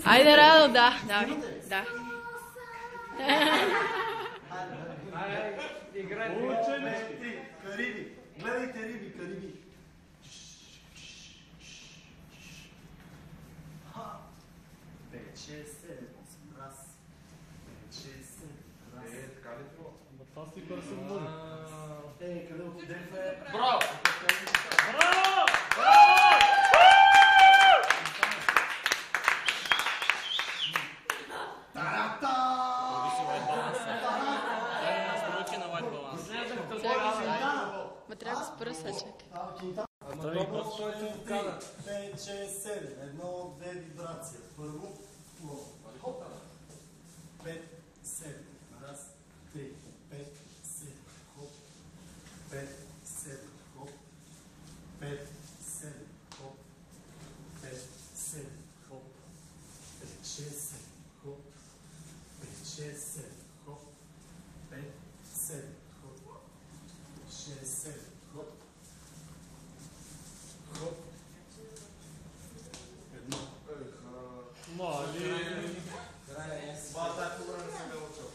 Айде, Радо, да, давай, да. Учени! Кариби! Гледайте риби, кариби! 5, 6, 7, 8, раз. 5, 6, 7, раз. Така ли това? Това си къде се води. Къде отидехме? Браво! Браво! Тарата! Ма трябва да спра сега, чакай. 5, 6, 7. Едно, две вибрация. Първо, второ. Хоп. 5, 7. Раз, 3, 5, 7. Хоп. 5, 7. Хоп. 5, 7. Хоп. 5, 7. Хоп. 5, 6, 7. Хоп. 5, 6, 7. Хоп. 5, 7. Хоп. 6, 7. Хоп. Хоп. Едно. Мали. Това така време съм ме учил.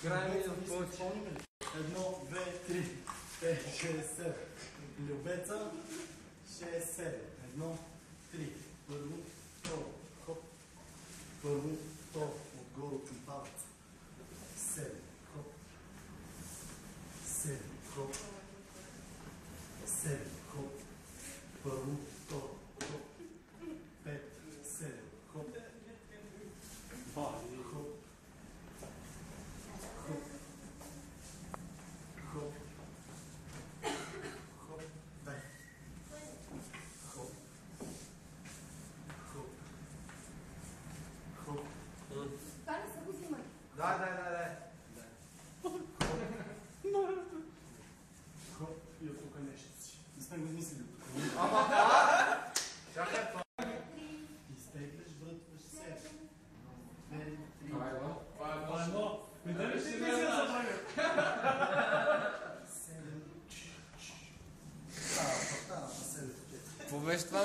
Край ми да спомним ли? Едно, две, три, 5, 6, 7. Любеца, 6, 7. Едно, 3. Първо, второ. Хоп. Първо, второ. Отгоре към палеца. 7. Хоп. 7. Хоп. 7. Хоп. Първо, второ. Хоп. 5, 7. Хоп. Мали. Хоп. Хоп. Хоп. Хоп. Дай. Хоп. Хоп. Хоп. Кани се го взимай. Дай. Хоп. И от тук нещо си. Не сме го измислили от тук. Чакай това. Изтегляш, врътваш се. Едно, две, три. Това е едно. Видя ли си мисля за правил? 7. Става, 7. Какво беше това?